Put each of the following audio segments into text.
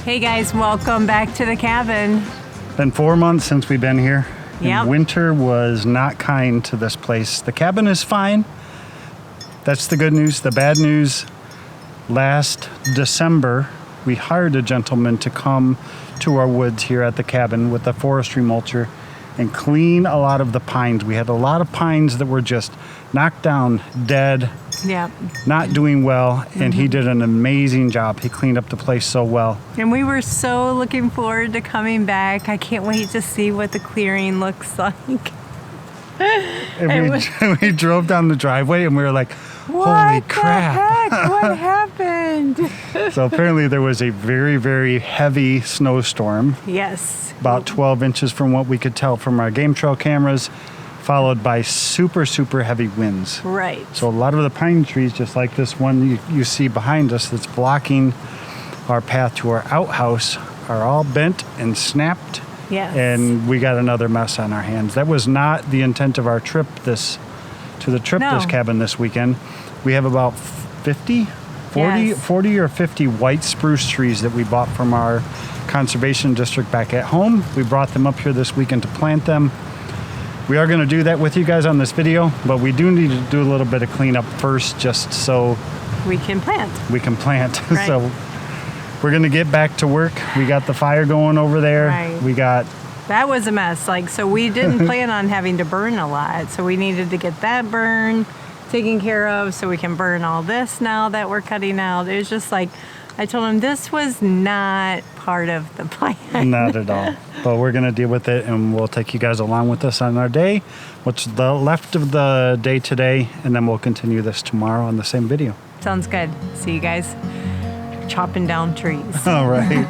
Hey guys, welcome back to the cabin. Been 4 months since we've been here. Yep. And winter was not kind to this place. The cabin is fine. That's the good news. The bad news, last December, we hired a gentleman to come to our woods here at the cabin with a forestry mulcher and clean a lot of the pines. We had a lot of pines that were just knocked down, dead, Yep. not doing well, and he did an amazing job. He cleaned up the place so well. And we were so looking forward to coming back. I can't wait to see what the clearing looks like. And we drove down the driveway and we were like, holy What crap. the heck? What happened? So apparently there was a very, very heavy snowstorm, Yes. about 12 inches from what we could tell from our game trail cameras, followed by super, super heavy winds. Right. So a lot of the pine trees, just like this one you see behind us that's blocking our path to our outhouse, are all bent and snapped. Yes. And we got another mess on our hands. That was not the intent of our trip this cabin this weekend. We have about 40 or 50 white spruce trees that we bought from our conservation district back at home. We brought them up here this weekend to plant them. We are going to do that with you guys on this video, but we do need to do a little bit of cleanup first just so we can plant. Right. So we're going to get back to work. We got the fire going over there. Right. That was a mess. So we didn't plan on having to burn a lot. So we needed to get that burn taken care of so we can burn all this now that we're cutting out. It was just I told him this was not part of the plan. Not at all. But we're going to deal with it, and we'll take you guys along with us on our day, what's the left of the day today, and then we'll continue this tomorrow on the same video. Sounds good. See you guys chopping down trees. All right.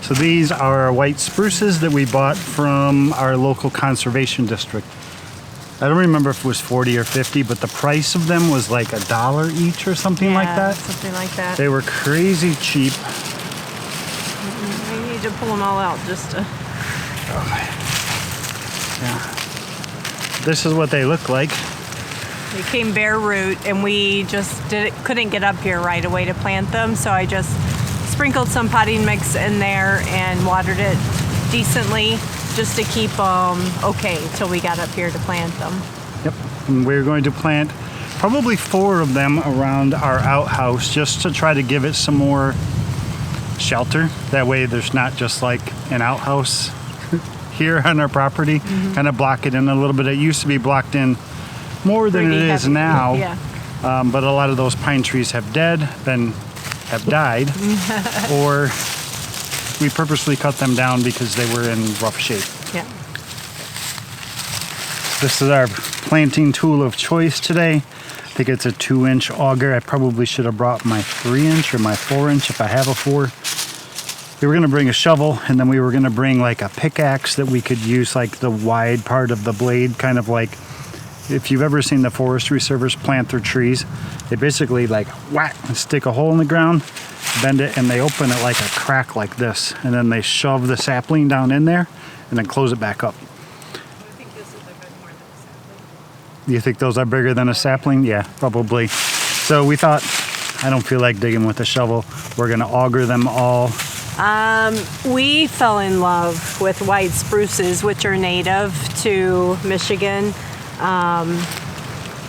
So these are our white spruces that we bought from our local conservation district. I don't remember if it was 40 or 50, but the price of them was like $1 each or something like that. Something like that. They were crazy cheap. We need to pull them all out just to... Yeah. This is what they look like. They came bare root, and we just couldn't get up here right away to plant them, so I just sprinkled some potting mix in there and watered it decently just to keep them okay till we got up here to plant them. Yep, and we're going to plant probably 4 of them around our outhouse just to try to give it some more shelter. That way there's not just like an outhouse here on our property. Kind of block it in a little bit. It used to be blocked in more than it is now. Yeah. But a lot of those pine trees have died, or we purposely cut them down because they were in rough shape. Yeah. This is our planting tool of choice today. I think it's a 2-inch auger. I probably should have brought my 3-inch or my 4-inch if I have a 4. We were going to bring a shovel, and then we were going to bring like a pickaxe that we could use like the wide part of the blade, kind of like if you've ever seen the forestry service plant their trees. They basically like whack and stick a hole in the ground, bend it, and they open it like a crack like this, and then they shove the sapling down in there and then close it back up. You think those are bigger than a sapling? Yeah, probably. So we thought, I don't feel like digging with a shovel. We're gonna auger them all We fell in love with white spruces, which are native to Michigan.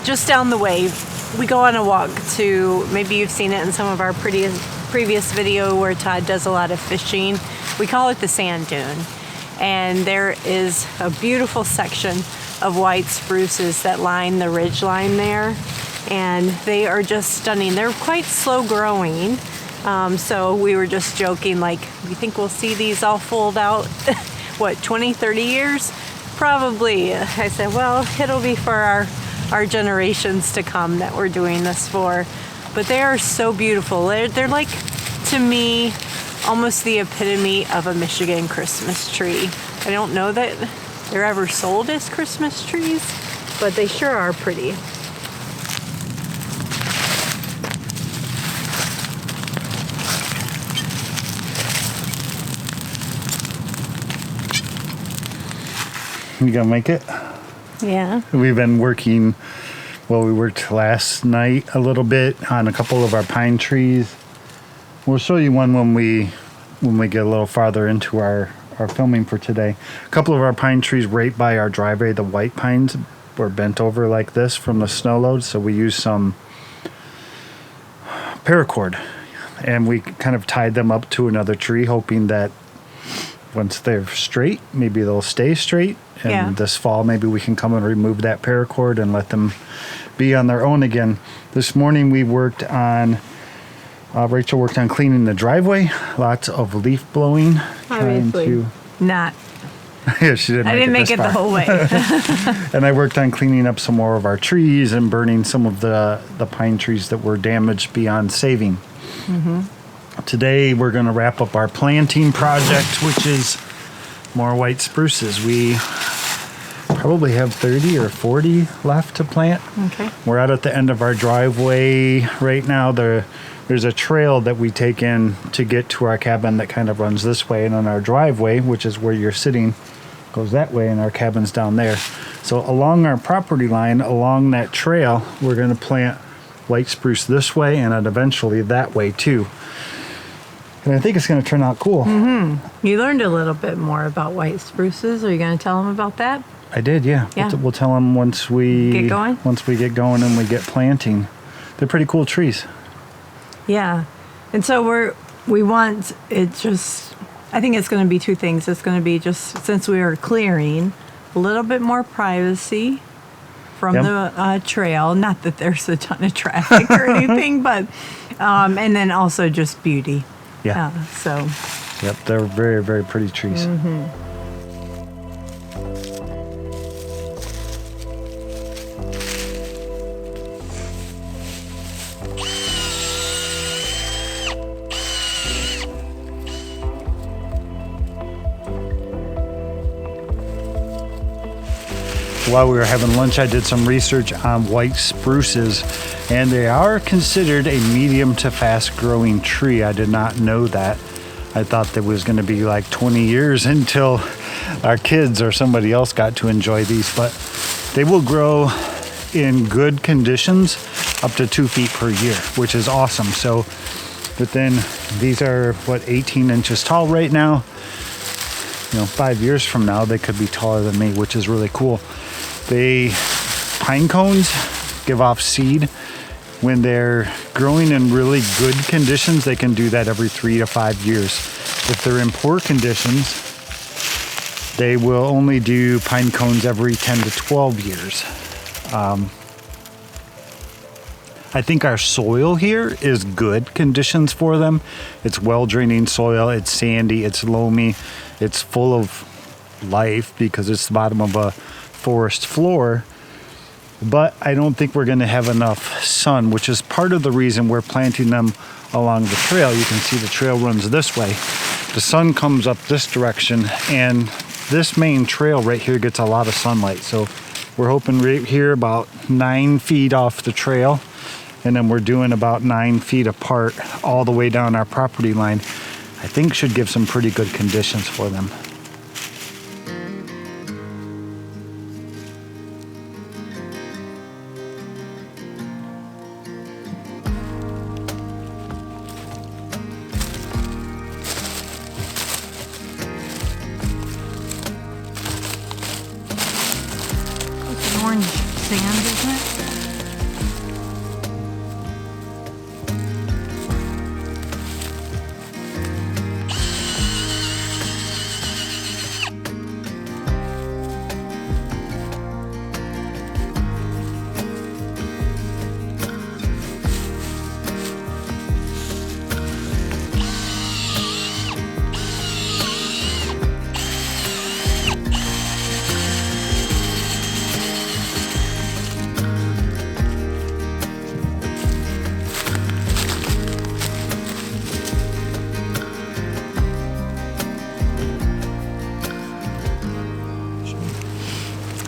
Just down the way, we go on a walk to, maybe you've seen it in some of our previous video where Todd does a lot of fishing. We call it the sand dune. And there is a beautiful section of white spruces that line the ridge line there. And they are just stunning. They're quite slow growing. So we were just joking, like, you think we'll see these all fold out, what, 20, 30 years? Probably. I said, well, it'll be for our generations to come that we're doing this for. But they are so beautiful. They're like, to me, almost the epitome of a Michigan Christmas tree. I don't know that they're ever sold as Christmas trees, but they sure are pretty. You gonna make it? Yeah. We've been working, well, we worked last night a little bit on a couple of our pine trees. We'll show you one when we get a little farther into our filming for today. A couple of our pine trees right by our driveway, the white pines, were bent over like this from the snow load, so we used some paracord and we kind of tied them up to another tree, hoping that once they're straight, maybe they'll stay straight. And this fall, maybe we can come and remove that paracord and let them be on their own again. This morning we worked on, Rachel worked on cleaning the driveway. Lots of leaf blowing. Obviously not. Yeah, she didn't. I didn't make it the whole way. And I worked on cleaning up some more of our trees and burning some of the pine trees that were damaged beyond saving. Mm-hmm. Today we're going to wrap up our planting project, which is more white spruces. We probably have 30 or 40 left to plant. Okay. We're out at the end of our driveway right now. There's a trail that we take in to get to our cabin that kind of runs this way, and on our driveway, which is where you're sitting, goes that way, and our cabin's down there. So along our property line, along that trail, we're going to plant white spruce this way and then eventually that way too. And I think it's going to turn out cool. Mm-hmm. You learned a little bit more about white spruces. Are you going to tell them about that? I did, yeah. We'll tell them once we get going. Once we get going and we get planting. They're pretty cool trees. Yeah, and so we want it. Just, I think it's going to be two things. It's going to be just, since we are clearing, a little bit more privacy from the trail. Not that there's a ton of traffic or anything, but and then also just beauty. Yeah. So. Yep, they're very, very pretty trees. Mm-hmm. While we were having lunch, I did some research on white spruces, and they are considered a medium to fast growing tree. I did not know that. I thought that was going to be like 20 years until our kids or somebody else got to enjoy these, but they will grow in good conditions up to 2 feet per year, which is awesome. So, but then these are 18 inches tall right now. 5 years from now, they could be taller than me, which is really cool. Pine cones give off seed. When they're growing in really good conditions, they can do that every 3 to 5 years. If they're in poor conditions, they will only do pine cones every 10 to 12 years. I think our soil here is good conditions for them. It's well-draining soil, it's sandy, it's loamy, it's full of life because it's the bottom of a forest floor. But I don't think we're going to have enough sun, which is part of the reason we're planting them along the trail. You can see the trail runs this way. The sun comes up this direction, and this main trail right here gets a lot of sunlight. So we're hoping right here about 9 feet off the trail, and then we're doing about 9 feet apart all the way down our property line. I think should give some pretty good conditions for them. orange sand, isn't it?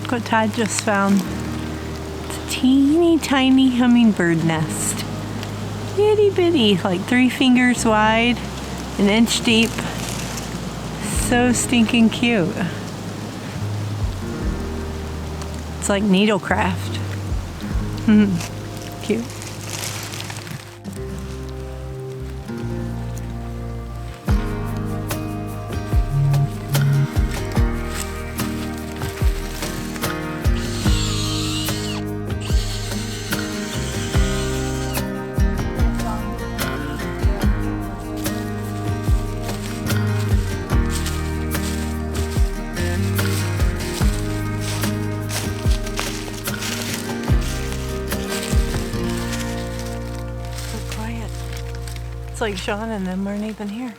Look what Todd just found. It's a teeny tiny hummingbird nest. Itty bitty, like 3 fingers wide, an inch deep. So stinking cute. It's like needlecraft. Cute. It's like Sean and them aren't even here.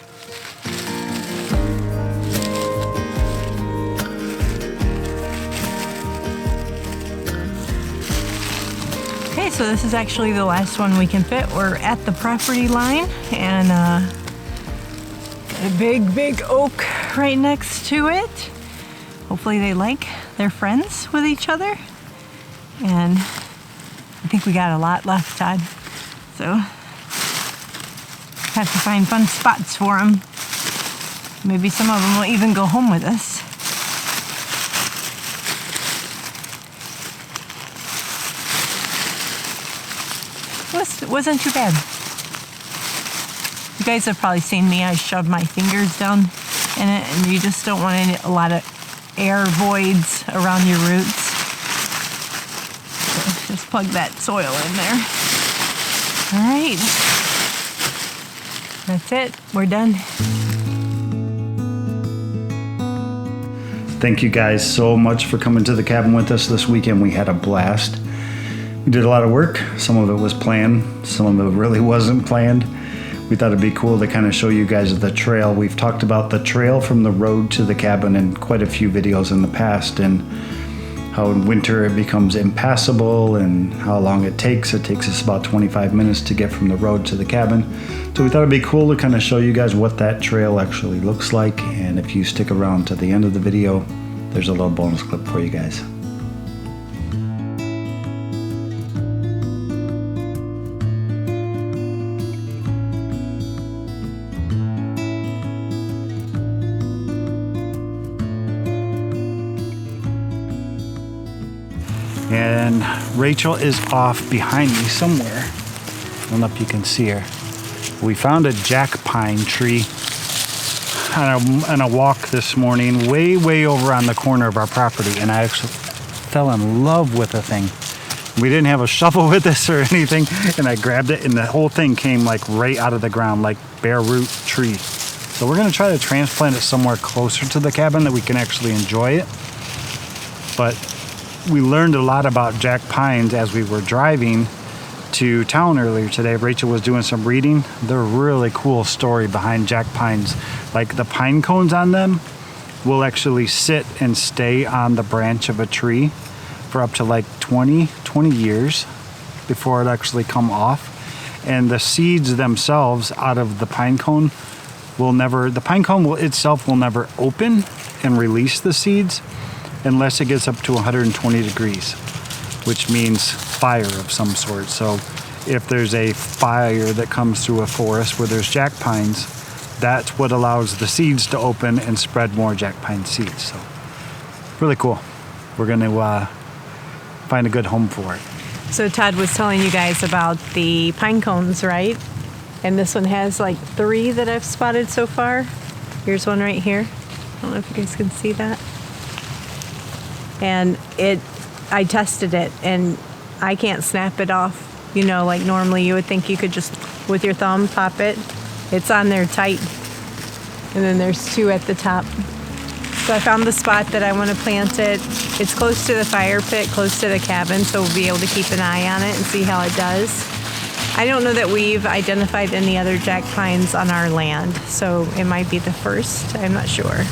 Okay, so this is actually the last one we can fit. We're at the property line and a big oak right next to it. Hopefully they like their friends with each other. And I think we got a lot left, Todd. So have to find fun spots for them. Maybe some of them will even go home with us. Wasn't too bad. You guys have probably seen me. I shove my fingers down in it, and you just don't want a lot of air voids around your roots. So just plug that soil in there. All right. That's it. We're done. Thank you guys so much for coming to the cabin with us this weekend. We had a blast. We did a lot of work. Some of it was planned. Some of it really wasn't planned. We thought it'd be cool to kind of show you guys the trail. We've talked about the trail from the road to the cabin in quite a few videos in the past, and how in winter it becomes impassable and how long it takes. It takes us about 25 minutes to get from the road to the cabin. So we thought it'd be cool to kind of show you guys what that trail actually looks like. And if you stick around to the end of the video, there's a little bonus clip for you guys. And Rachel is off behind me somewhere. I don't know if you can see her. We found a jack pine tree on a walk this morning, way over on the corner of our property, and I actually fell in love with the thing. We didn't have a shovel with us or anything, and I grabbed it, and the whole thing came like right out of the ground, like bare root tree. So we're gonna try to transplant it somewhere closer to the cabin that we can actually enjoy it. But we learned a lot about jack pines as we were driving to town earlier today. Rachel was doing some reading. They're a really cool story behind jack pines. Like the pine cones on them will actually sit and stay on the branch of a tree for up to like 20 years before it actually come off. And the seeds themselves out of the pine cone the pine cone itself will never open and release the seeds unless it gets up to 120 degrees, which means fire of some sort. So if there's a fire that comes through a forest where there's jack pines, that's what allows the seeds to open and spread more jack pine seeds. So really cool. We're going to find a good home for it. So Todd was telling you guys about the pine cones, right? And this one has like 3 that I've spotted so far. Here's one right here. I don't know if you guys can see that. And it I tested it and I can't snap it off. You know, like normally you would think you could just, with your thumb, pop it. It's on there tight. And then there's 2 at the top. So I found the spot that I want to plant it. It's close to the fire pit, close to the cabin, so we'll be able to keep an eye on it and see how it does. I don't know that we've identified any other jack pines on our land, so it might be the first. I'm not sure.